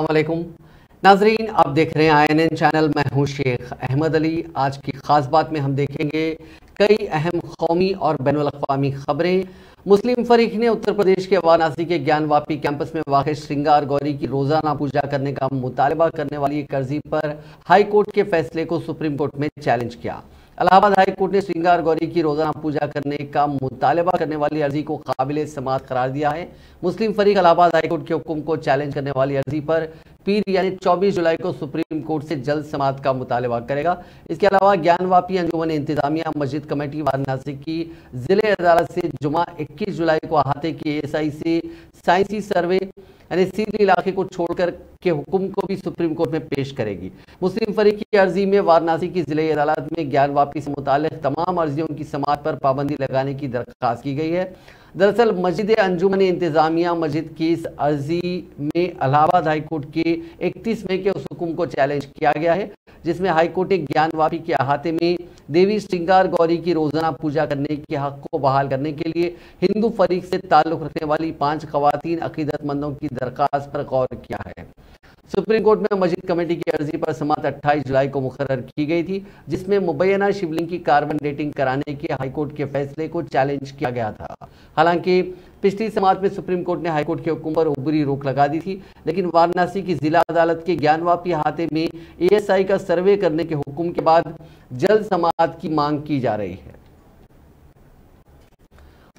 अस्सलामुअलैकुम नाजरीन, आप देख रहे हैं INN चैनल। मैं हूं शेख अहमद अली। आज की खास बात में हम देखेंगे कई अहम कौमी और बैनुल अक़वामी खबरें। मुस्लिम फरीक ने उत्तर प्रदेश के वाराणसी के ज्ञानवापी कैंपस में वाक़ श्रृंगार गौरी की रोज़ाना पूजा करने का मुतालबा करने वाली एक अर्जी पर हाई कोर्ट के फैसले को सुप्रीम कोर्ट में चैलेंज किया। इलाहाबाद हाई कोर्ट ने श्रृंगार गौरी की रोजाना पूजा करने का मुतालबा करने वाली अर्जी को काबिल समाअत करार दिया है। मुस्लिम फरीक इलाहाबाद हाई कोर्ट के हुक्म को चैलेंज करने वाली अर्जी पर पीर यानी 24 जुलाई को सुप्रीम कोर्ट से जल्द समाअत का मुतालबा करेगा। इसके अलावा ज्ञानवापी अंजुमन इंतजामिया मस्जिद कमेटी वाराणसी की जिले अदालत से जुमा 21 जुलाई को अहाते की ASI से साइंसी सर्वे यानी सीरी इलाके को छोड़कर के हुक्म को भी सुप्रीम कोर्ट में पेश करेगी। मुस्लिम फरीक की अर्जी में वाराणसी की जिले अदालत में ज्ञानवापी से मुताल्लिक तमाम अर्जियों की समाअत पर पाबंदी लगाने की दरख्वास्त की गई है। दरअसल मस्जिद अंजुमन इंतजामिया मस्जिद की इस अर्जी में इलाहाबाद हाई कोर्ट के 31 मई के उस हुक्म को चैलेंज किया गया है, जिसमें हाई कोर्ट ने ज्ञानवापी के अहाते में देवी श्रृंगार गौरी की रोजाना पूजा करने के हक को बहाल करने के लिए हिंदू फरीक से ताल्लुक रखने वाली 5 खवातीन अकीदतमंदों की दरख्वास्त पर गौर किया है। सुप्रीम कोर्ट में मस्जिद कमेटी की अर्जी पर समाअत 28 जुलाई को मुकर्रर की गई थी, जिसमें मुबैना शिवलिंग की कार्बन डेटिंग कराने के हाईकोर्ट के फैसले को चैलेंज किया गया था। हालांकि पिछली समाअत में सुप्रीम कोर्ट ने हाईकोर्ट के हुक्म पर उबरी रोक लगा दी थी, लेकिन वाराणसी की जिला अदालत के ज्ञानवापी अहाते में ASI का सर्वे करने के हुक्म के बाद जल्द समाअत की मांग की जा रही है।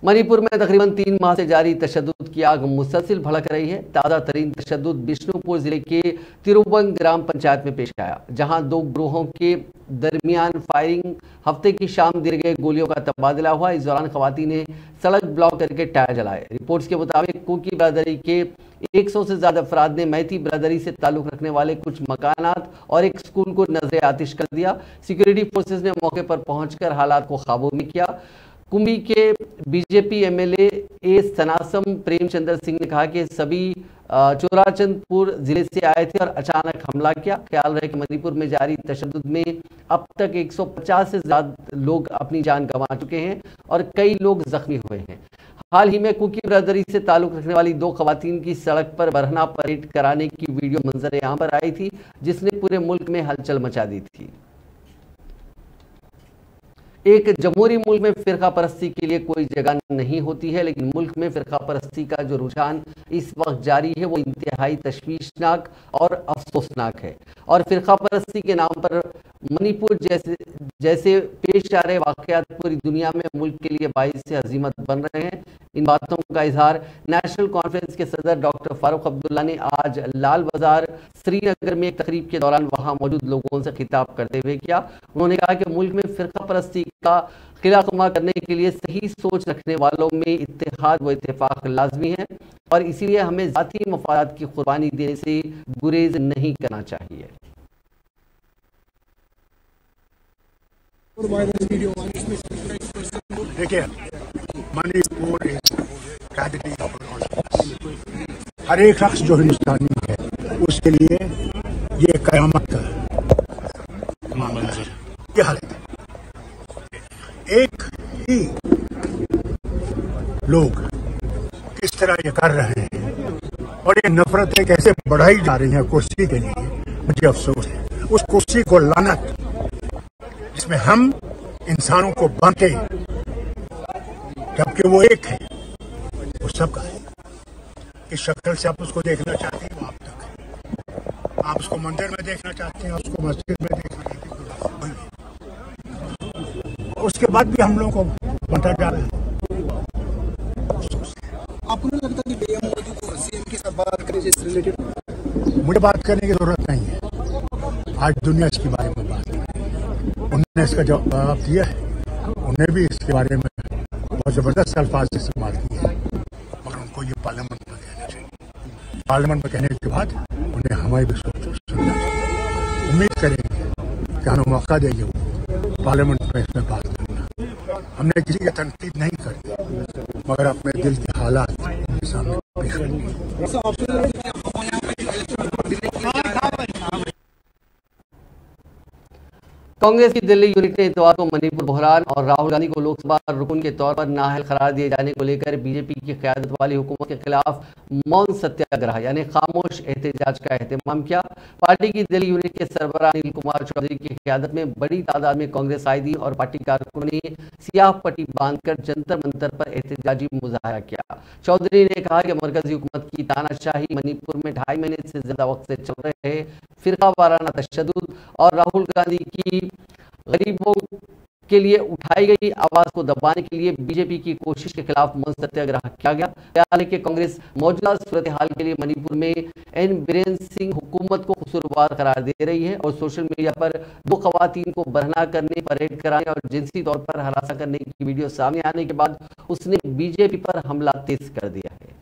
मणिपुर में तकरीबन 3 माह से जारी तशद्दुद की आग मुसलसिल भड़क रही है। ताज़ा तरीन तशद्दुद बिष्णुपुर जिले के तिरुबंग ग्राम पंचायत में पेश आया, जहां 2 ग्रोहों के दरमियान फायरिंग हफ्ते की शाम दीर्घ गोलियों का तबादला हुआ। इस दौरान खवातीन ने सड़क ब्लॉक करके टायर जलाए। रिपोर्ट्स के मुताबिक कुकी बरादरी के 100 से ज्यादा अफराद ने मैती बरादरी से ताल्लुक रखने वाले कुछ मकानात और एक स्कूल को नजर आतिश कर दिया। सिक्योरिटी फोर्सेज ने मौके पर पहुंचकर हालात को काबू में किया। कुंभी के BJP MLA ए सनासम प्रेमचंद्र सिंह ने कहा कि सभी चोराचंदपुर जिले से आए थे और अचानक हमला किया। ख्याल रहे कि मणिपुर में जारी तशद्दुद में अब तक 150 से ज्यादा लोग अपनी जान गंवा चुके हैं और कई लोग जख्मी हुए हैं। हाल ही में कुकी ब्रदरी से ताल्लुक रखने वाली 2 खवातीन की सड़क पर बरहना परेड कराने की वीडियो मंजर यहाँ पर आई थी, जिसने पूरे मुल्क में हलचल मचा दी थी। एक जमहूरी मुल्क में फिरका परस्ती के लिए कोई जगह नहीं होती है, लेकिन मुल्क में फिरका परस्ती का जो रुझान इस वक्त जारी है वो इंतहाई तशवीशनाक और अफसोसनाक है। और फिरका परस्ती के नाम पर मणिपुर जैसे पेश आ रहे वाकयात पूरी दुनिया में मुल्क के लिए बाइस से हजीमत बन रहे हैं। इन बातों का इजहार नेशनल कॉन्फ्रेंस के सदर डॉक्टर फारूक अब्दुल्ला ने आज लाल बाजार श्रीनगर में एक तकरीब के दौरान वहां मौजूद लोगों से खिताब करते हुए किया। उन्होंने कहा कि मुल्क में फिरका परस्ती का खिलाफमा करने के लिए सही सोच रखने वालों में इत्तेहाद व इत्तेफाक लाजमी है और इसीलिए हमें जाती मफादात की कुर्बानी देने से गुरेज नहीं करना चाहिए। देखिए, मणिपुर ट्रेजेडी, हर एक शख्स जो हिंदुस्तानी है उसके लिए ये कयामत का क्या हालत है। एक ही लोग किस तरह ये कर रहे हैं और ये नफरतें कैसे बढ़ाई जा रही हैं कुर्सी के लिए, मुझे अफसोस है। उस कुर्सी को लानत जिसमें हम इंसानों को बांटे जबकि वो एक है, वो सबका है। इस शक्ल से आप उसको देखना चाहते हैं वो आप तक है। आप उसको मंदिर में देखना चाहते हैं, उसको मस्जिद में देखना चाहते हैं, उसके बाद भी हम लोगों को बांटा जा रहा है। आपको नहीं लगता कि PM मोदी को CM के साथ बात करें जिस रिलेटेड? मुझे बात करने की जरूरत नहीं है। आज दुनिया इसके बारे में बात है, उन्होंने इसका जवाब दिया है। उन्हें भी इसके बारे में बहुत जबरदस्त अल्फाज इस्तेमाल किए हैं, मगर उनको ये पार्लियामेंट में कहना चाहिए। पार्लियामेंट में कहने के बाद उन्हें हमारी भी सोच सुनना चाहिए। उम्मीद करेंगे कि हमें मौका देंगे वो पार्लियामेंट में इसमें बात करना। हमने किसी की तनकीद नहीं करी, मगर अपने दिल के हालात के सामने पेश करेंगे। कांग्रेस की दिल्ली यूनिट ने इतवार को मणिपुर बहरान और राहुल गांधी को लोकसभा रुकन के तौर पर नाअहल करार दिए जाने को लेकर बीजेपी की क़यादत वाली हुकूमत के खिलाफ मौन सत्याग्रह यानी खामोश एहतजाज का एहतमाम किया। पार्टी की दिल्ली यूनिट के सरबराह अनिल कुमार चौधरी की क़यादत में बड़ी तादाद में कांग्रेस आई थी और पार्टी कारकुनों ने सियाह पट्टी बांधकर जंतर मंतर पर एहतजाजी मुजाहरा किया। चौधरी ने कहा कि मरकजी हुकूमत की तानाशाही मणिपुर में 2.5 महीने से ज्यादा वक्त से चल रहे फिरका वाराना तशद्दुद और राहुल गांधी की गरीबों के लिए उठाई गई आवाज को दबाने के लिए बीजेपी की कोशिश के खिलाफ मौन सत्याग्रह किया गया। ख्याल है कि कांग्रेस मौजूदा सूरत हाल के लिए मणिपुर में एन बीरेन सिंह हुकूमत को कसूरवार करार दे रही है और सोशल मीडिया पर 2 खवातीन को बरहना करने, परेड कराने और जिनसी तौर पर हरासा करने की वीडियो सामने आने के बाद उसने बीजेपी पर हमला तेज कर दिया है।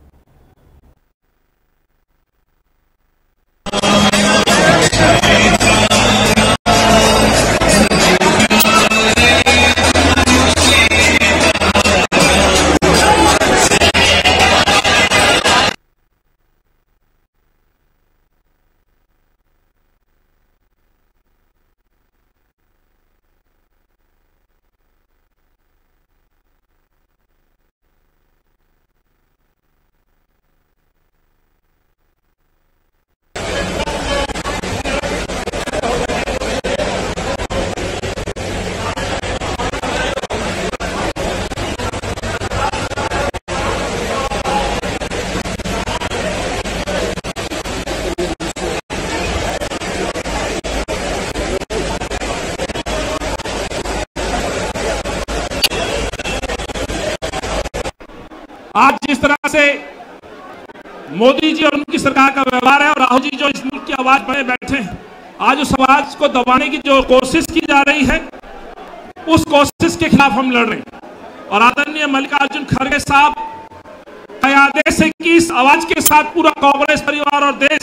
आज जिस तरह से मोदी जी और उनकी सरकार का व्यवहार है और राहुल जी जो इस मुल्क की आवाज बने बैठे हैं, आज उस आवाज को दबाने की जो कोशिश की जा रही है उस कोशिश के खिलाफ हम लड़ रहे हैं। और आदरणीय मल्लिकार्जुन खड़गे साहब क़यादत से की इस आवाज के साथ पूरा कांग्रेस परिवार और देश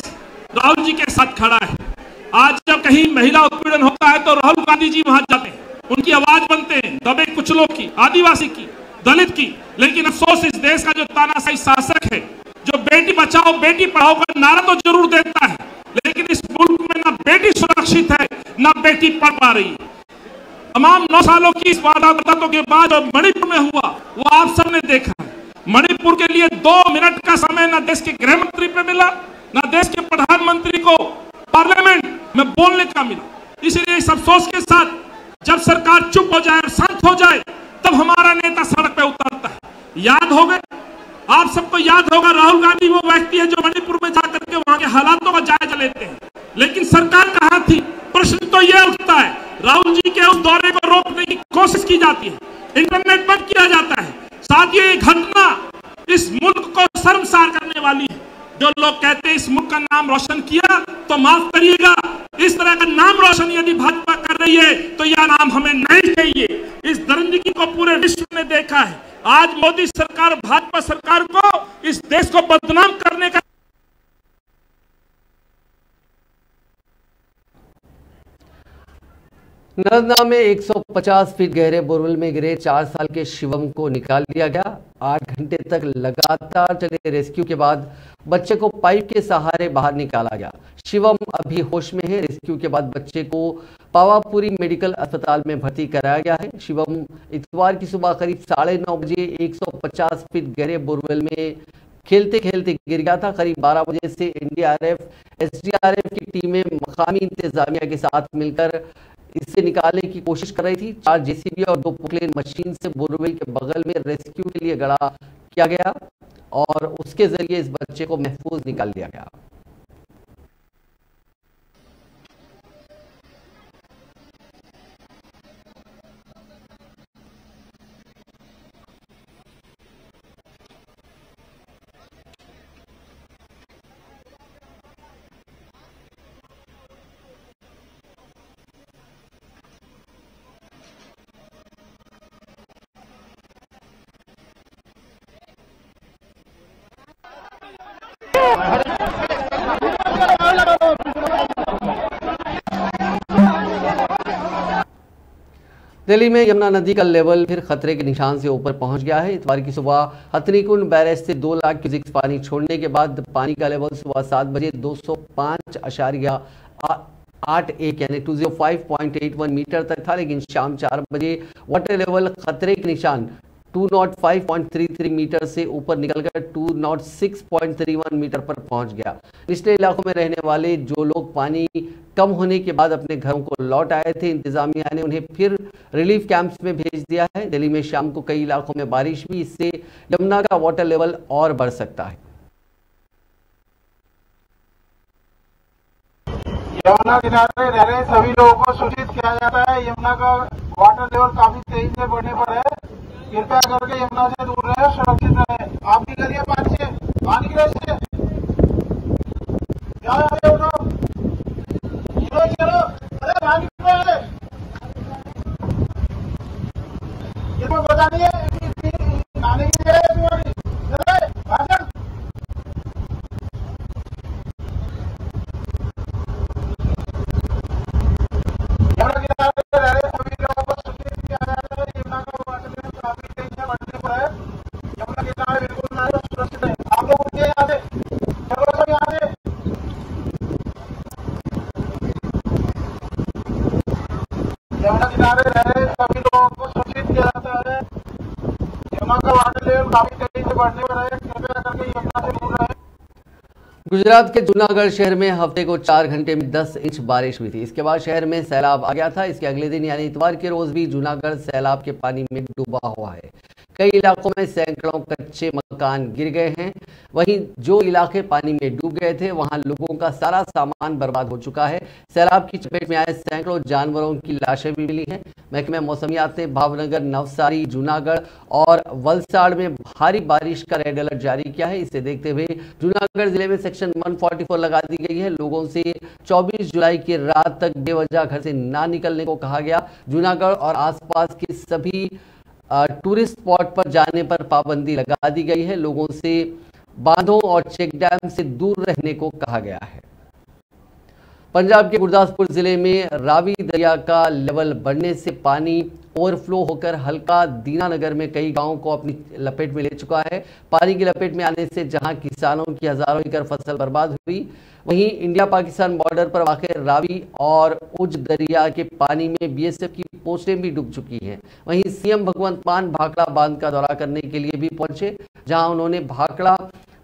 राहुल जी के साथ खड़ा है। आज जब कहीं महिला उत्पीड़न होता है तो राहुल गांधी जी वहां जाते हैं, उनकी आवाज बनते हैं दबे कुचलों की, आदिवासी की, दलित की। लेकिन अफसोस इस देश का जो तानाशाही शासक है, जो बेटी बचाओ बेटी पढ़ाओ का नारा तो जरूर देता है, लेकिन इस मुल्क में ना बेटी सुरक्षित है ना बेटी पढ़ पा रही है। तमाम 9 सालों की इस वारदातों के बाद जो मणिपुर में हुआ वो आप सबने देखा है। मणिपुर के लिए 2 मिनट का समय ना देश के गृह मंत्री पे मिला, ना देश के प्रधानमंत्री को पार्लियामेंट में बोलने का मिला। इसलिए इस अफसोस के साथ जब सरकार चुप हो जाए और शांत हो जाए तब हमारा नेता सड़क पे उतरता है। याद होगा, आप सबको याद होगा, राहुल गांधी वो व्यक्ति है जो मणिपुर में जाकर के वहां के हालातों का जायजा लेते हैं। लेकिन सरकार कहां थी? प्रश्न तो यह उठता है। राहुल जी के उस दौरे को रोकने की कोशिश की जाती है, इंटरनेट बंद किया जाता है। साथ ही ये घटना इस मुल्क को शर्मसार करने वाली है। जो लोग कहते हैं इस मुल्क का नाम रोशन किया, तो माफ करिएगा, इस तरह का नाम रोशन यदि भाजपा कर रही है तो यह नाम हमें नहीं चाहिए। इस दरिंदगी को पूरे विश्व ने देखा है। आज मोदी सरकार, भाजपा सरकार को इस देश को बदनाम करने का नर्मदा में 150 फीट गहरे बोरवेल में गिरे 4 साल के शिवम को निकाल लिया गया। 8 घंटे तक लगातार चले रेस्क्यू के बाद बच्चे को पाइप के सहारे बाहर निकाला गया। शिवम अभी होश में है। रेस्क्यू के बाद बच्चे को पावापुरी मेडिकल अस्पताल में भर्ती कराया गया है। शिवम इतवार की सुबह करीब 9:30 बजे 150 फीट गहरे बोरवेल में खेलते खेलते गिर गया था। करीब 12 बजे से एनडीआरएफ, एसडीआरएफ की टीमें मकामी इंतजामिया के साथ मिलकर इसे निकालने की कोशिश कर रही थी। 4 जेसीबी और 2 पोकलेन मशीन से बोरवेल के बगल में रेस्क्यू के लिए गड़ा किया गया और उसके जरिए इस बच्चे को महफूज निकाल लिया गया। दिल्ली में यमुना नदी का लेवल फिर खतरे के निशान से ऊपर पहुंच गया है। इतवार की सुबह हथनीकुंड बैरेज से 2 लाख क्यूसेक पानी छोड़ने के बाद पानी का लेवल सुबह 7 बजे 205.8 205.81 यानी 205.81 मीटर तक था, लेकिन शाम 4 बजे वाटर लेवल खतरे के निशान 205.33 मीटर से ऊपर निकलकर 206.31 मीटर पर पहुंच गया। निचले इलाकों में रहने वाले जो लोग पानी कम होने के बाद अपने घरों को लौट आए थे, इंतजामिया ने उन्हें फिर रिलीफ कैंप्स में भेज दिया है। दिल्ली में शाम को कई इलाकों में बारिश हुई, इससे यमुना का वाटर लेवल और बढ़ सकता है। यमुना किनारे रह रहे सभी लोगों को सूचित किया जाता है, यमुना का वाटर लेवल काफी तेजी से बढ़ने पर है। कृपया करके यमुना से दूर रहे, सुरक्षित रहे। आप भी करिए पानी की वजह से चलो, अरे भागी ये तो पता नहीं है नहाने की जगह है तुम्हारी, भाषण यमुना किनारे रह रहे सभी लोगों को सूचित किया जाता है, यमुना का वाटर लेवल काफी तेजी से बढ़ने पर है। कृपया करके यमुना से दूर रहे। गुजरात के जूनागढ़ शहर में हफ्ते को 4 घंटे में 10 इंच बारिश हुई थी। इसके बाद शहर में सैलाब आ गया था। इसके अगले दिन यानी इतवार के रोज भी जूनागढ़ सैलाब के पानी में डूबा हुआ है। कई इलाकों में सैकड़ों कच्चे मकान गिर गए हैं। वहीं जो इलाके पानी में डूब गए थे वहां लोगों का सारा सामान बर्बाद हो चुका है। सैलाब की चपेट में आए सैकड़ों जानवरों की लाशें भी मिली हैं। महकमे मौसमियात ने भावनगर, नवसारी, जूनागढ़ और वलसाड़ में भारी बारिश का रेड अलर्ट जारी किया है। इसे देखते हुए जूनागढ़ जिले में सेक्शन 144 लगा दी गई है। लोगों से 24 जुलाई की रात तक बेवजह घर से ना निकलने को कहा गया। जूनागढ़ और आसपास के सभी टूरिस्ट स्पॉट पर जाने पर पाबंदी लगा दी गई है। लोगों से बांधों और चेक डैम से दूर रहने को कहा गया है। पंजाब के गुरदासपुर जिले में रावी दरिया का लेवल बढ़ने से पानी ओवरफ्लो होकर हल्का दीनानगर में कई गांवों को अपनी लपेट में ले चुका है। पानी की लपेट में आने से जहां किसानों की हजारों एकड़ फसल बर्बाद हुई, वहीं इंडिया पाकिस्तान बॉर्डर पर वाक़ रावी और उज दरिया के पानी में बीएसएफ की पोस्टें भी डूब चुकी हैं। वहीं सीएम भगवंत मान भाखड़ा बांध का दौरा करने के लिए भी पहुंचे, जहां उन्होंने भाखड़ा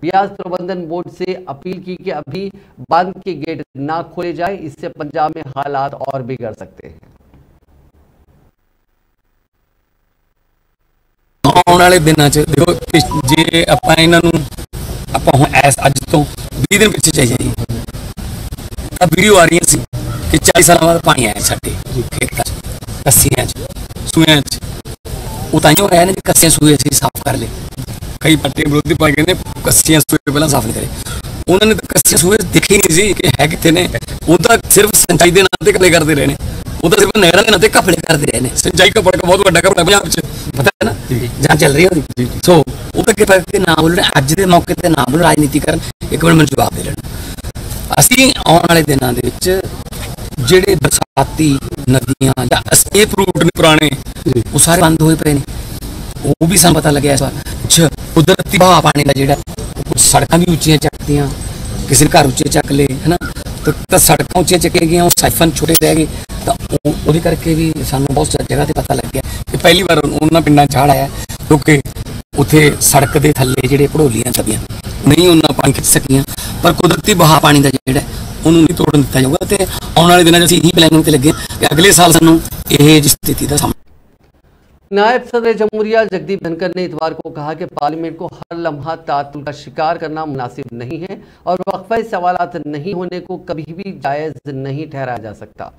ब्याज प्रबंधन बोर्ड से अपील की कि अभी बांध के गेट ना खोले जाए, इससे पंजाब में हालात और बिगड़ सकते हैं। आने वाले दिनों देखो जे ਆਪਾਂ ਇਹਨਾਂ ਨੂੰ ਆਪਾਂ ਹੁਣ ਅੱਜ ਤੋਂ 20 दिन ਪਿੱਛੇ ਚਾਹੀਏ ਜੀ ਤਾਂ ਵੀਡੀਓ ਆ ਰਹੀਆਂ ਸੀ ਕਿ 40 ਸਾਲਾਂ ਬਾਅਦ ਪਾਣੀ ਆਇਆ ਸਾਡੇ ਖੇਤਾਂ 'ਚ, ਕੱਸੀਆਂ 'ਚ, ਸੂਇਆਂ 'ਚ। ਉਹ ਤਾਂ ਹੀ ਹੋਇਆ ਨੇ ਕਿ ਕੱਸੀਆਂ ਸੂਏ ਅਸੀਂ ਸਾਫ਼ ਕਰ ਲਏ। ਕਈ ਪੱਟੇ ਵਿਰੋਧੀ ਪਾਰਟੀ ਕਹਿੰਦੇ ਕੱਸੀਆਂ ਸੂਏ ਪਹਿਲਾਂ ਸਾਫ਼ ਨਹੀਂ ਕਰੇ। ਉਹਨਾਂ ਨੇ ਤਾਂ ਕੱਸੀਆਂ ਸੂਏ ਦੇਖੇ ਨਹੀਂ ਸੀ ਕਿ ਹੈ ਕਿੱਥੇ ਨੇ। ਉਹ ਤਾਂ ਸਿਰਫ ਸਿੰਚਾਈ ਦੇ ਨਾਂ ਤੇ ਕਪੜੇ ਕਰਦੇ ਰਹੇ ਨੇ। ਉਹ ਤਾਂ ਸਿਰਫ ਨਹਿਰਾਂ ਦੇ ਨਾਂ ਤੇ ਕਪੜੇ ਕਰਦੇ ਰਹੇ ਨੇ। ਸਿੰਚਾਈ ਕਪੜਾ ਬਹੁਤ ਵੱਡਾ ਕਪੜਾ ਪੰਜਾਬ 'ਚ पता है ना, जहाँ चल रही है सो वो तो ना बोल अज के मौके पर ना बोल राजनीतिकरण एक बार मैं जवाब दे लेना। असी आने वाले दिनों के जेडे बरसाती नदियां या एस्केप रूट ने पुराने वो सारे बंद हुए पे ने। वो भी सानू पता लगे इस बार कुछ कुदरती बहा पानी का जेड़ा कुछ सड़क भी उच्चियां चकतियां, किसी घर उच्चे चक ले है ना, तो सड़क उच्चियां चके गई, साइफन छोटे रह गए। तो वो करके भी सानू बहुत जगह से पता लग गया कि पहली बार उन्होंने पिंडा झाड़ आया क्योंकि उत्थे सड़क के थले जिहड़े भड़ोलियां छबियां नहीं उन्ना पानी खिंच सकियां, पर कुदरती बहा पानी का जिहड़ा उन्होंने नहीं तोड़न दिता जाऊगा। तो आने वाले दिनों असीं यही प्लैनिंग ते लगे कि अगले साल सानू इह स्थिति का सामना। नायब सदर जमहूरिया जगदीप धनखड़ ने इतवार को कहा कि पार्लियामेंट को हर लम्हा तातुल का शिकार करना मुनासिब नहीं है और वक्फे सवालात नहीं होने को कभी भी जायज़ नहीं ठहराया जा सकता।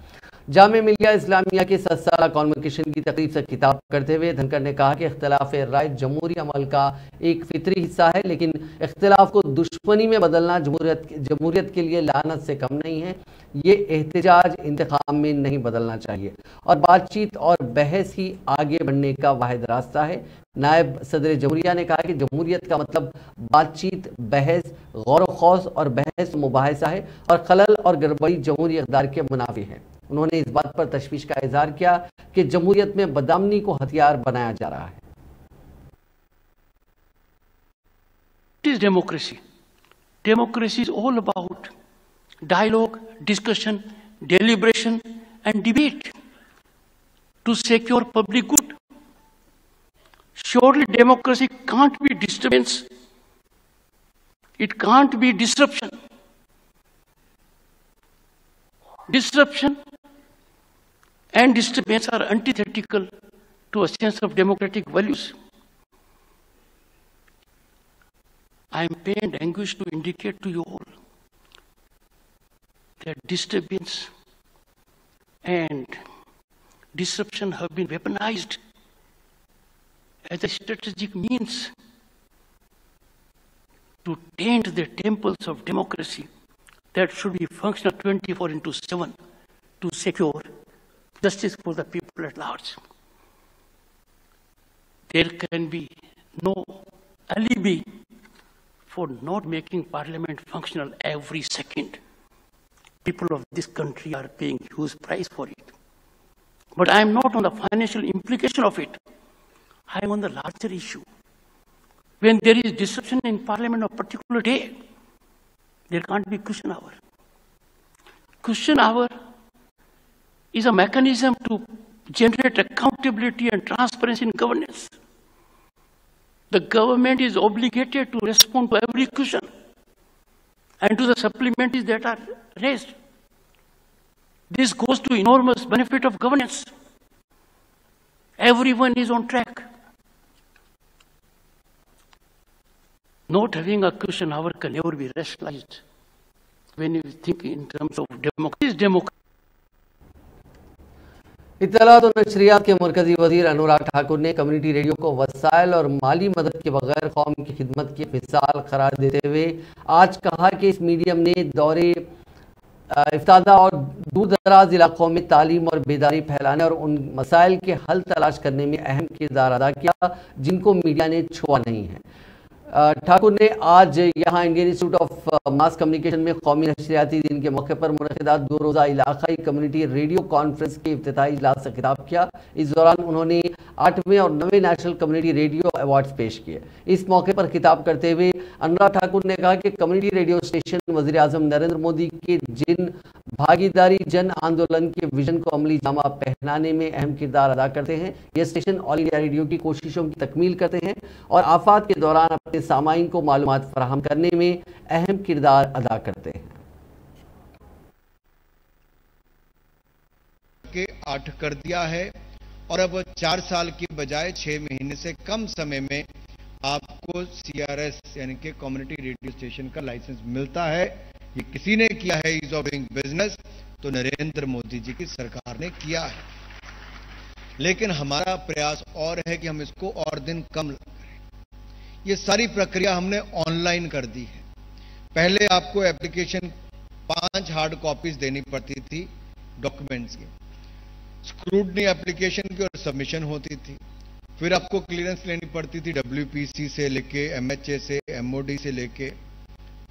जामिया मिलिया इस्लामिया के 7 साला कॉन्वोकेशन की तकरीब से खिताब करते हुए धनखड़ ने कहा कि इख्तिलाफ राय जमहूरी अमल का एक फितरी हिस्सा है, लेकिन इख्तिलाफ को दुश्मनी में बदलना जमहूरियत के लिए लानत से कम नहीं है। ये एहतजाज इंतखाब में नहीं बदलना चाहिए और बातचीत और बहस ही आगे बढ़ने का वाहिद रास्ता है। नायब सदर जमहूरिया ने कहा कि जमहूरियत का मतलब बातचीत, बहस, गौर खौस और बहस मुबाहिसा है और खलल और गड़बड़ी जमहूरी इक़्तिदार के मुनाफी है। उन्होंने इस बात पर तशवीश का इज़हार किया कि जमहूरियत में बदअमनी को हथियार बनाया जा रहा है। It is democracy. Democracy is all about dialogue, discussion, deliberation, and debate to secure public good. Surely democracy can't be disturbance. It can't be disruption. Disruption and disturbance are antithetical to a sense of democratic values. I am pained, anguished to indicate to you all that disturbance and disruption have been weaponized as a strategic means to taint the temples of democracy that should be functional 24/7 to secure justice for the people at large. There can be no alibi for not making Parliament functional every second. People of this country are paying huge price for it. But I am not on the financial implication of it. I am on the larger issue. When there is disruption in Parliament on a particular day, there can't be question hour. Question hour is a mechanism to generate accountability and transparency in governance. The government is obligated to respond to every question and to the supplementaries that are raised. This goes to enormous benefit of governance. Everyone is on track. Not having a question hour can never be rationalized when you think in terms of democracy. इत्तलात और नशरियात के मरकजी वजीर अनुराग ठाकुर ने community radio को वसाइल और माली मदद के बगैर कौम की खिदमत की मिसाल करार देते हुए आज कहा कि इस मीडियम ने दौरे इफ्तादा और दूर दराज इलाकों में तालीम और बेदारी फैलाने और उन मसाइल के हल तलाश करने में अहम किरदार अदा किया जिनको मीडिया ने छुआ नहीं है। ठाकुर ने आज यहाँ Indian institute of mass communication में कौमी नशरियाती दिन के मौके पर मुनक़िदा 2 रोज़ा इलाक़ाई कम्युनिटी रेडियो कॉन्फ्रेंस के इफ्तिताही इजलास से खिताब किया। इस दौरान उन्होंने 8वें और 9वें नेशनल कम्युनिटी रेडियो अवार्ड्स पेश किए। इस मौके पर खिताब करते हुए अनुराग ठाकुर ने कहा कि कम्युनिटी रेडियो स्टेशन वज़ीर आज़म नरेंद्र मोदी के जिन भागीदारी जन आंदोलन के विजन को अमली जामा पहनाने में अहम किरदार अदा करते हैं। ये स्टेशन ऑल इंडिया रेडियो की कोशिशों की तकमील करते हैं और आफात के दौरान अपने सामाईन को मालूमात फराहम करने में अहम किरदार अदा करते हैं। के 8 कर दिया है और अब 4 साल की बजाय 6 महीने से कम समय में आपको CRS यानी कि कम्युनिटी रेडियो स्टेशन का लाइसेंस मिलता है। ये किसी ने किया है, ईज ऑफ डूइंग बिजनेस तो नरेंद्र मोदी जी की सरकार ने किया है। लेकिन हमारा प्रयास और है कि हम इसको और दिन कम करें। ये सारी प्रक्रिया हमने ऑनलाइन कर दी है। पहले आपको एप्लीकेशन 5 हार्ड कॉपीज देनी पड़ती थी डॉक्यूमेंट्स की, स्क्रूटनी एप्लीकेशन की और सबमिशन होती थी। फिर आपको क्लियरेंस लेनी पड़ती थी WPC से लेके MHA से, MOD से लेके,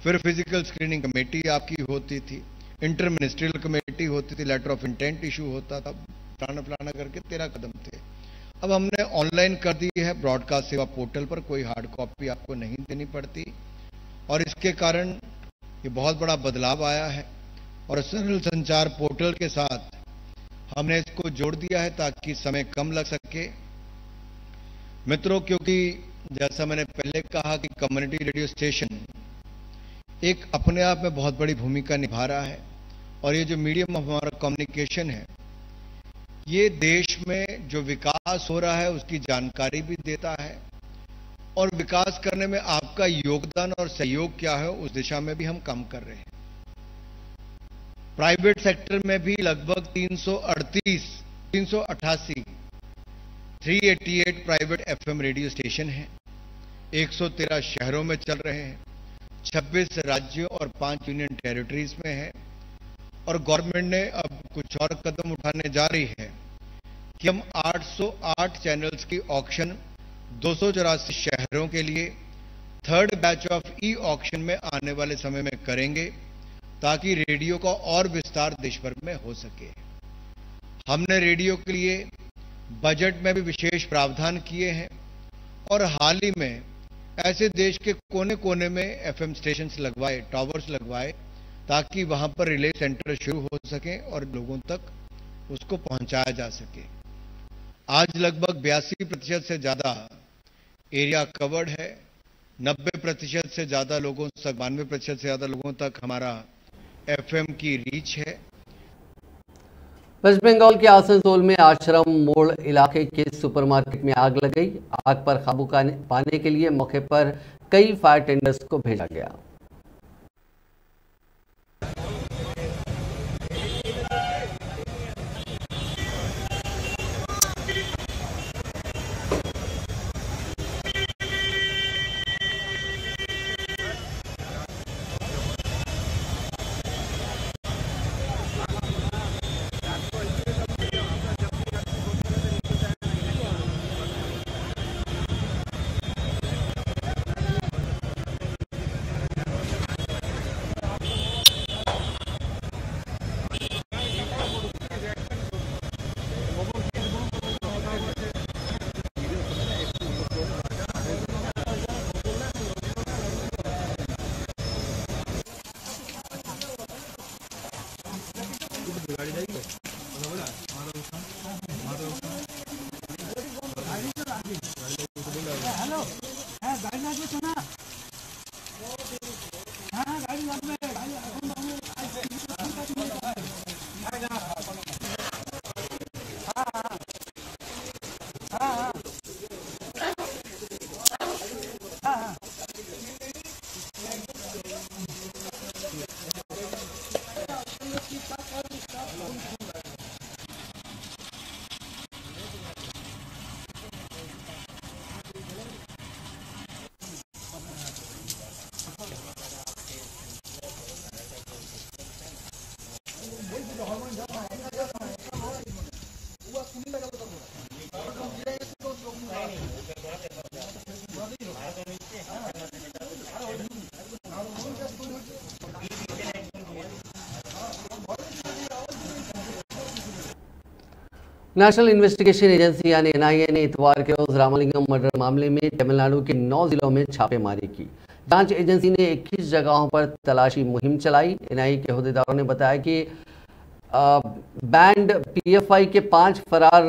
फिर फिजिकल स्क्रीनिंग कमेटी आपकी होती थी, इंटर मिनिस्ट्रियल कमेटी होती थी, लेटर ऑफ इंटेंट इशू होता था, फलाना करके 13 कदम थे। अब हमने ऑनलाइन कर दी है। ब्रॉडकास्ट सेवा पोर्टल पर कोई हार्ड कॉपी आपको नहीं देनी पड़ती और इसके कारण ये बहुत बड़ा बदलाव आया है। और सरल संचार पोर्टल के साथ हमने इसको जोड़ दिया है ताकि समय कम लग सके। मित्रों, क्योंकि जैसा मैंने पहले कहा कि कम्युनिटी रेडियो स्टेशन एक अपने आप में बहुत बड़ी भूमिका निभा रहा है और ये जो मीडियम ऑफ हमारा कम्युनिकेशन है ये देश में जो विकास हो रहा है उसकी जानकारी भी देता है और विकास करने में आपका योगदान और सहयोग क्या है उस दिशा में भी हम काम कर रहे हैं। प्राइवेट सेक्टर में भी लगभग 388 प्राइवेट FM रेडियो स्टेशन हैं, 113 शहरों में चल रहे हैं, 26 राज्यों और 5 यूनियन टेरिटरीज में है। और गवर्नमेंट ने अब कुछ और कदम उठाने जा रही है कि हम 808 चैनल्स की ऑक्शन 284 शहरों के लिए 3rd batch of e auction में आने वाले समय में करेंगे ताकि रेडियो का और विस्तार देश भर में हो सके। हमने रेडियो के लिए बजट में भी विशेष प्रावधान किए हैं और हाल ही में ऐसे देश के कोने कोने में FM स्टेशंस लगवाए, टावर्स लगवाए ताकि वहां पर रिले सेंटर शुरू हो सके और लोगों तक उसको पहुंचाया जा सके। आज लगभग 82% से ज्यादा एरिया कवर्ड है। 90% से ज्यादा लोगों तक, 92% से ज्यादा लोगों तक हमारा FM की रीच है। वेस्ट बंगाल के आसनसोल में आश्रम मोड़ इलाके के सुपरमार्केट में आग लग गई। आग पर काबू पाने के लिए मौके पर कई फायर टेंडर्स को भेजा गया। नेशनल इन्वेस्टिगेशन एजेंसी यानी एनआईए ने इतवार के रोज रामलिंगम मर्डर मामले में तमिलनाडु के 9 जिलों में छापेमारी की। जांच एजेंसी ने 21 जगहों पर तलाशी मुहिम चलाई। एनआईए के अहदेदारों ने बताया कि बैंड पीएफआई के 5 फरार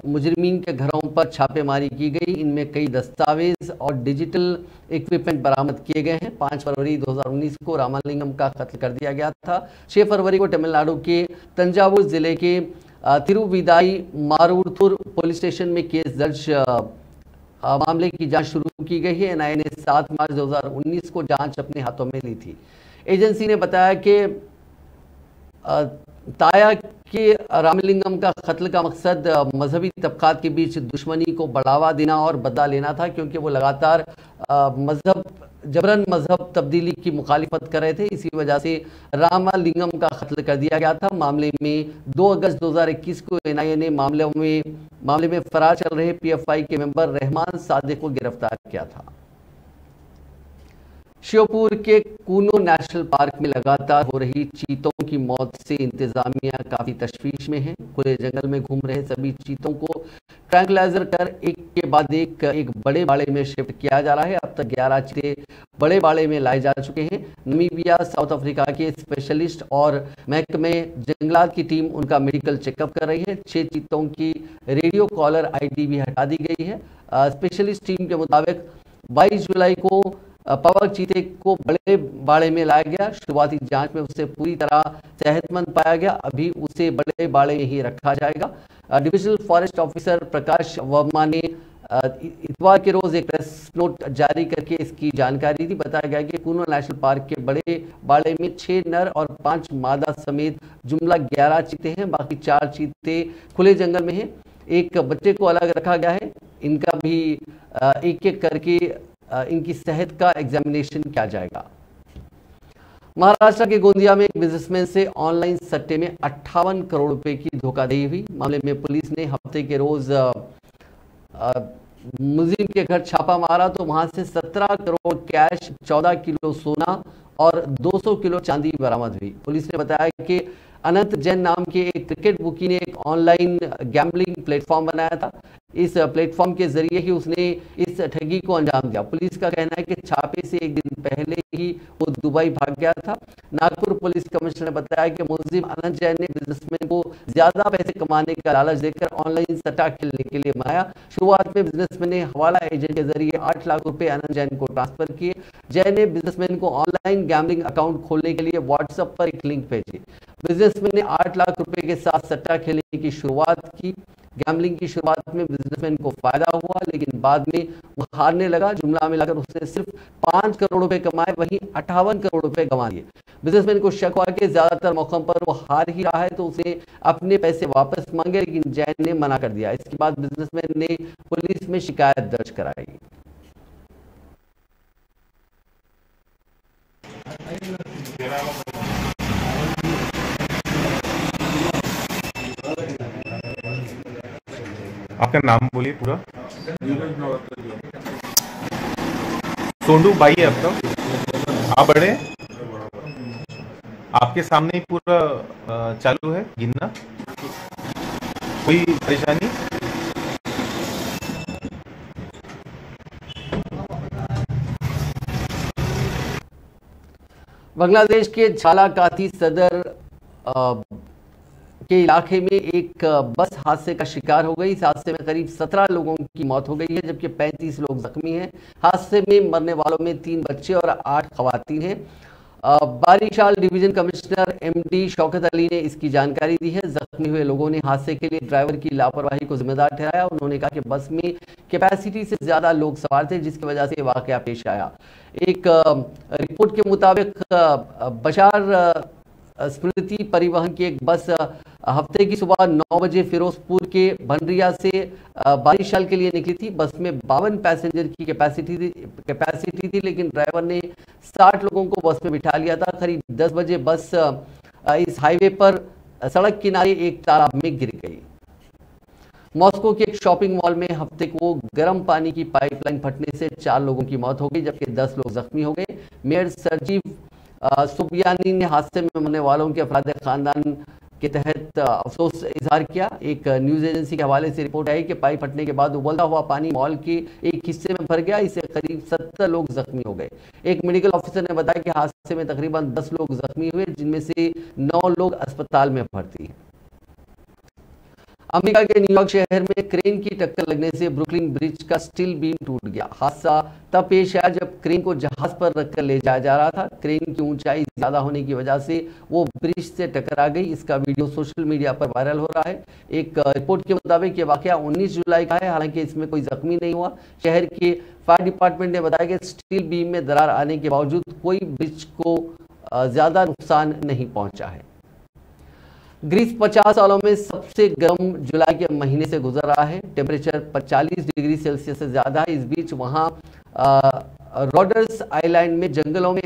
मुजरिमीन के घरों पर छापेमारी की गई। इनमें कई दस्तावेज और डिजिटल इक्विपमेंट बरामद किए गए हैं। 5 फरवरी 2019 को रामलिंगम का कत्ल कर दिया गया था। 6 फरवरी को तमिलनाडु के तंजावुर जिले के तिरुविदाई मारुथुर पुलिस स्टेशन में केस दर्ज मामले की जांच शुरू की गई है। एनआईए ने 7 मार्च 2019 को जांच अपने हाथों में ली थी। एजेंसी ने बताया कि ताया कि रामलिंगम का कत्ल का मकसद मजहबी तबकात के बीच दुश्मनी को बढ़ावा देना और बदला लेना था, क्योंकि वो लगातार जबरन मजहब तब्दीली की मुखालिफत कर रहे थे। इसी वजह से रामलिंगम का कत्ल कर दिया गया था। मामले में 2 अगस्त 2021 को एनआईए ने मामले में फरार चल रहे पीएफआई के मेंबर रहमान सादिक को गिरफ्तार किया था। श्योपुर के कूनो नेशनल पार्क में लगातार हो रही चीतों की मौत से इंतजामिया काफी तशवीश में है। खुले जंगल में घूम रहे सभी चीतों को ट्रैंक्विलाइजर कर एक के बाद एक बड़े बाड़े में शिफ्ट किया जा रहा है। अब तक 11 चीते बड़े बाड़े में लाए जा चुके हैं। नमीबिया, साउथ अफ्रीका के स्पेशलिस्ट और महकमे जंगलात की टीम उनका मेडिकल चेकअप कर रही है। 6 चीतों की रेडियो कॉलर आईडी भी हटा दी गई है। स्पेशलिस्ट टीम के मुताबिक 22 जुलाई को पवक चीते को बड़े बाड़े में लाया गया। शुरुआती जांच में उसे पूरी तरह सेहतमंद पाया गया। अभी उसे बड़े बाड़े में ही रखा जाएगा। Divisional forest officer Prakash Verma ने इतवार के रोज एक प्रेस नोट जारी करके इसकी जानकारी दी। बताया गया कि कूनो नेशनल पार्क के बड़े बाड़े में 6 नर और 5 मादा समेत जुमला 11 चीते हैं। बाकी 4 चीते खुले जंगल में हैं। एक बच्चे को अलग रखा गया है। इनका भी एक एक करके इनकी सेहत का एग्जामिनेशन किया जाएगा। महाराष्ट्र के गोंदिया में एक बिजनेसमैन से ऑनलाइन सट्टे में 58 करोड़ रुपए की धोखाधड़ी हुई। मामले में पुलिस ने हफ्ते के रोज मुलजिम के घर छापा मारा तो वहां से 17 करोड़ कैश, 14 किलो सोना और 200 किलो चांदी बरामद हुई। पुलिस ने बताया कि अनंत जैन नाम के एक क्रिकेट बुकी ने एक ऑनलाइन गैम्बलिंग प्लेटफॉर्म बनाया था। इस प्लेटफॉर्म के जरिए ही उसने इस ठगी को अंजाम दिया। पुलिस का कहना है कि छापे से एक दिन पहले ही वो दुबई भाग गया था। नागपुर पुलिस कमिश्नर ने बताया कि मुलजिम अनंत जैन ने बिजनेसमैन को ज्यादा पैसे कमाने का लालच देकर ऑनलाइन सट्टा खेलने के लिए मनाया। शुरुआत में बिजनेसमैन ने हवाला एजेंट के जरिए 8 लाख रुपए अनंत जैन को ट्रांसफर किए। जैन ने बिजनेसमैन को ऑनलाइन गैम्बलिंग अकाउंट खोलने के लिए व्हाट्सएप पर एक लिंक भेजी। बिजनेसमैन ने 8 लाख रुपए के साथ सट्टा खेलने की शुरुआत की। गैम्बलिंग की शुरुआत में बिजनेसमैन को फायदा हुआ, लेकिन बाद में वो हारने लगा। जुमला मिलाकर उसने सिर्फ 5 करोड़ रुपए कमाए, वहीं 58 करोड़ रुपए गंवा दिए। बिजनेसमैन को शक हुआ कि ज्यादातर मौकों पर वो हार ही रहा है, तो उसे अपने पैसे वापस मांगे, लेकिन जैन ने मना कर दिया। इसके बाद बिजनेसमैन ने पुलिस में शिकायत दर्ज कराई। आपका नाम बोलिए पूरा। सोंडू भाई है आपका, आप बड़े, आपके सामने ही पूरा चालू है गिनना, कोई परेशानी? बांग्लादेश के झालाकाती सदर के इलाके में एक बस हादसे का शिकार हो गई। इस हादसे में करीब 17 लोगों की मौत हो गई है, जबकि 35 लोग जख्मी हैं। हादसे में मरने वालों में 3 बच्चे और 8 खवातीन हैं। Barisal division commissioner MD Shaukat Ali ने इसकी जानकारी दी है। जख्मी हुए लोगों ने हादसे के लिए ड्राइवर की लापरवाही को जिम्मेदार ठहराया। उन्होंने कहा कि बस में कैपेसिटी से ज्यादा लोग सवार थे, जिसकी वजह से वाकया पेश आया। एक रिपोर्ट के मुताबिक बशार स्मृति परिवहन की एक बस हफ्ते की सुबह 9 बजे फिरोजपुर के भंडरिया से बारिशाल के लिए निकली थी। बस में 52 पैसेंजर की कैपेसिटी थी, लेकिन ड्राइवर ने 60 लोगों को बस में बिठा लिया था। करीब 10 बजे बस इस हाईवे पर सड़क किनारे एक तालाब में गिर गई। मॉस्को के एक शॉपिंग मॉल में हफ्ते को गर्म पानी की पाइपलाइन फटने से 4 लोगों की मौत हो गई, जबकि 10 लोग जख्मी हो गए। मेयर सरजीव सुबियानी ने हादसे में मरने वालों के अफराद खानदान के तहत अफसोस इजहार किया। एक न्यूज एजेंसी के हवाले से रिपोर्ट आई कि पाइप फटने के बाद उबलता हुआ पानी मॉल के एक हिस्से में भर गया। इससे करीब 70 लोग जख्मी हो गए। एक मेडिकल ऑफिसर ने बताया कि हादसे में तकरीबन 10 लोग जख्मी हुए, जिनमें से 9 लोग अस्पताल में भर्ती हैं। अमेरिका के न्यूयॉर्क शहर में क्रेन की टक्कर लगने से ब्रुकलिन ब्रिज का स्टील बीम टूट गया। हादसा तब पेश आया जब क्रेन को जहाज पर रखकर ले जाया जा रहा था। क्रेन की ऊंचाई ज्यादा होने की वजह से वो ब्रिज से टकरा गई। इसका वीडियो सोशल मीडिया पर वायरल हो रहा है। एक रिपोर्ट के मुताबिक ये वाकया 19 जुलाई का है, हालांकि इसमें कोई जख्मी नहीं हुआ। शहर के फायर डिपार्टमेंट ने बताया कि स्टील बीम में दरार आने के बावजूद कोई ब्रिज को ज्यादा नुकसान नहीं पहुंचा है। ग्रीस 50 सालों में सबसे गर्म जुलाई के महीने से गुजर रहा है। टेम्परेचर 45 डिग्री सेल्सियस से ज्यादा है। इस बीच वहां रोडर्स आइलैंड में जंगलों में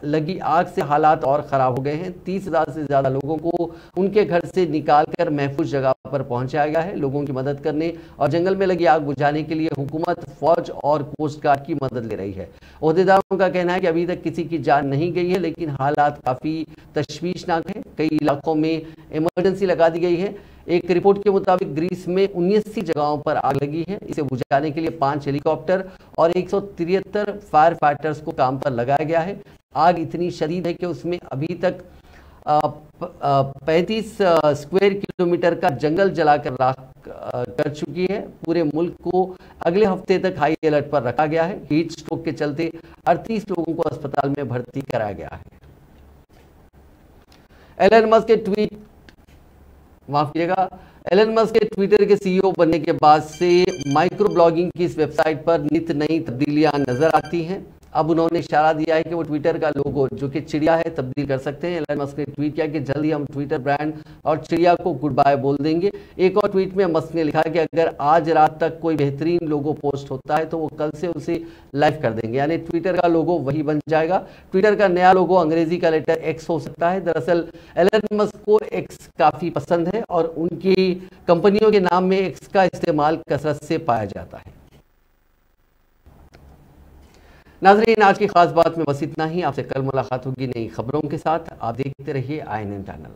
लगी आग से हालात और खराब हो गए हैं। 30,000 से ज्यादा लोगों को उनके घर से निकालकर महफूज जगह पर पहुंचाया गया है। लोगों की मदद करने और जंगल में लगी आग बुझाने के लिए हुकूमत, फौज और कोस्ट गार्ड की मदद ले रही है। ओहदेदारों का कहना है कि अभी तक किसी की जान नहीं गई है, लेकिन हालात काफी तशवीशनाक है। कई इलाकों में इमरजेंसी लगा दी गई है। एक रिपोर्ट के मुताबिक ग्रीस में 79 जगहों पर आग लगी है। इसे बुझाने के लिए 5 हेलीकॉप्टर और 173 फायर फाइटर्स को काम पर लगाया गया है। आग इतनी शदीद है कि उसमें अभी तक 35 स्क्वायर किलोमीटर का जंगल जलाकर राख कर चुकी है। पूरे मुल्क को अगले हफ्ते तक हाई अलर्ट पर रखा गया है। हीट स्ट्रोक के चलते 38 लोगों को अस्पताल में भर्ती कराया गया है। एलन मस्क के ट्वीट माफ कीजिएगा एलन मस्क के ट्विटर के सीईओ बनने के बाद से माइक्रो ब्लॉगिंग की इस वेबसाइट पर नित नई तब्दीलियां नजर आती हैं। अब उन्होंने इशारा दिया है कि वो ट्विटर का लोगो जो कि चिड़िया है तब्दील कर सकते हैं। एलन मस्क ने ट्वीट किया कि जल्दी हम ट्विटर ब्रांड और चिड़िया को गुड बाय बोल देंगे। एक और ट्वीट में मस्क ने लिखा कि अगर आज रात तक कोई बेहतरीन लोगो पोस्ट होता है तो वो कल से उसे लाइव कर देंगे, यानी ट्विटर का लोगो वही बन जाएगा। ट्विटर का नया लोगो अंग्रेजी का लेटर एक्स हो सकता है। दरअसल एलन मस्क को एक्स काफी पसंद है और उनकी कंपनियों के नाम में एक्स का इस्तेमाल कसरत से पाया जाता है। नाज़रीन, आज की खास बात में बस इतना ही। आपसे कल मुलाकात होगी नई खबरों के साथ। आप देखते रहिए INN चैनल।